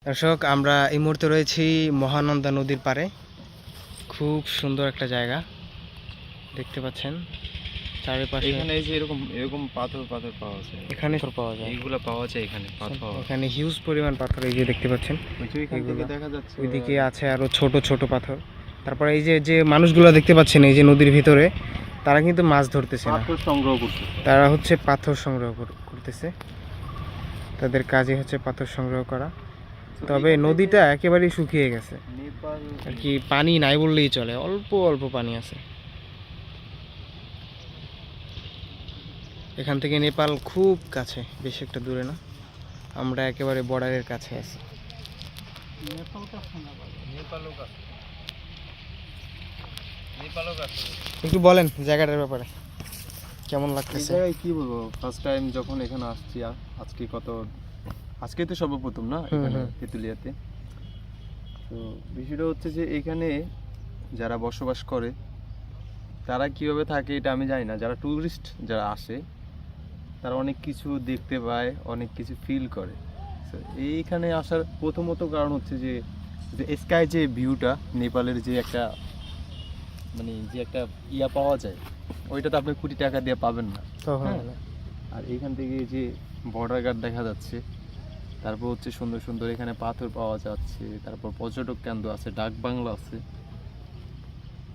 দর্শক, আমরা এই মুহূর্তে রয়েছি মহানন্দা নদীর পাড়ে। খুব সুন্দর একটা জায়গা দেখতে পাচ্ছেন চারিপাশে। এখানে এই যে এরকম এরকম পাথর পাথর পাওয়া যায়, এখানে পাওয়া যায়, এইগুলা পাওয়া যায় এখানে পাথর। এখানে হিউজ পরিমাণ পাথর, এই যে দেখতে পাচ্ছেন এখান থেকে দেখা যাচ্ছে ওইদিকে আছে আরো ছোট ছোট পাথর। তারপরে এই যে যে মানুষগুলো দেখতে পাচ্ছেন এই যে নদীর ভিতরে, তারা কিন্তু মাছ ধরতেছে না, পাথর সংগ্রহ করতেছে। তারা হচ্ছে পাথর সংগ্রহ করতেছে। তাদের কাজে হচ্ছে পাথর সংগ্রহ করা। তবে নদীটা একেবারেই শুকিয়ে গেছে আর কি, পানি নাই বললেই চলে, অল্প অল্প পানি আছে। এখান থেকে নেপাল খুব কাছে, বেশি একটা দূরে না, আমরা একেবারে বর্ডারের কাছে আছি। একটু বলেন জায়গাটার ব্যাপারে কেমন লাগতেছে? কি বলবো, ফার্স্ট টাইম যখন এখানে আসছি, আজকে তো সর্বপ্রথম না এখানে তেঁতুলিয়াতে। তো বিষয়টা হচ্ছে যে এখানে যারা বসবাস করে তারা কিভাবে থাকে এটা আমি জানি না। যারা ট্যুরিস্ট যারা আসে তারা অনেক কিছু দেখতে পায়, অনেক কিছু ফিল করে। এইখানে আসার প্রথমত কারণ হচ্ছে যে স্কাই যে ভিউটা, নেপালের যে একটা মানে যে একটা ইয়া পাওয়া যায়, ওইটা তো আপনি কোটি টাকা দিয়ে পাবেন না। আর এখান থেকে যে বর্ডার গার্ড দেখা যাচ্ছে, তারপর হচ্ছে সুন্দর সুন্দর এখানে পাথর পাওয়া যাচ্ছে, তারপর পর্যটক কেন্দ্র আছে, ডাক বাংলা আছে,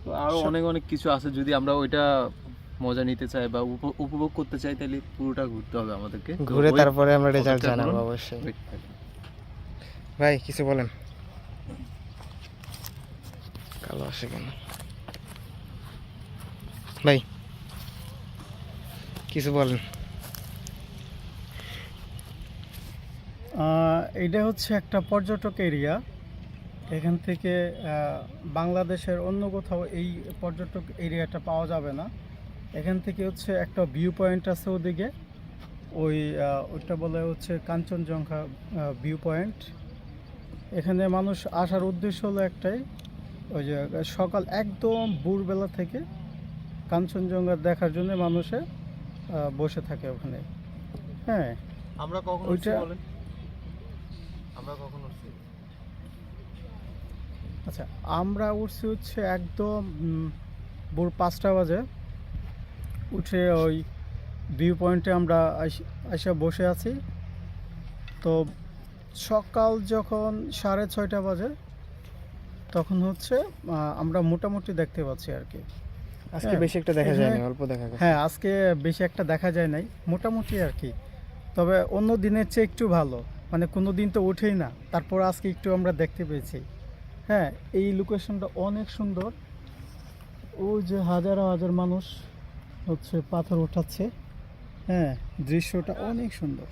তো আরো অনেক অনেক কিছু আছে। যদি আমরা ওইটা মজা নিতে চাই বা উপভোগ করতে চাই, তাহলে পুরোটা ঘুরতে হবে আমাদেরকে, ঘুরে তারপরে আমরা রেজাল্ট জানাবো অবশ্যই। ভাই কিছু বলেন। কালো আসে কেন ভাই, কিছু বলেন। এটা হচ্ছে একটা পর্যটক এরিয়া। এখান থেকে বাংলাদেশের অন্য কোথাও এই পর্যটক এরিয়াটা পাওয়া যাবে না। এখান থেকে হচ্ছে একটা ভিউ পয়েন্ট আছে ওদিকে, ওইটা বলে হচ্ছে কাঞ্চনজঙ্ঘা ভিউ পয়েন্ট। এখানে মানুষ আসার উদ্দেশ্য হলো একটাই, ওই যে সকাল একদম ভোরবেলা থেকে কাঞ্চনজঙ্ঘা দেখার জন্য মানুষে বসে থাকে ওখানে। হ্যাঁ, আমরা কখন ওইটা বলেন, আমরা কখন উঠছি? আচ্ছা, আমরা উঠছি হচ্ছে একদম ভোর 5টা বাজে। উঠে ওই ভিউ পয়েন্টে আমরা এসে বসে আছি। তো সকাল যখন 6:30 বাজে, তখন হচ্ছে আমরা মোটামুটি দেখতে পাচ্ছি আর কি। আজকে বেশি একটা দেখা যায় না, অল্প দেখা গেছে। হ্যাঁ, আজকে বেশি একটা দেখা যায় নাই, মোটামুটি আর কি। তবে অন্য দিনের চেয়ে একটু ভালো, মানে কোনো দিন তো ওঠেই না, তারপর আজকে একটু আমরা দেখতে পেয়েছি। হ্যাঁ, এই লোকেশনটা অনেক সুন্দর। ওই যে হাজার হাজার মানুষ হচ্ছে পাথর ওঠাচ্ছে। হ্যাঁ, দৃশ্যটা অনেক সুন্দর।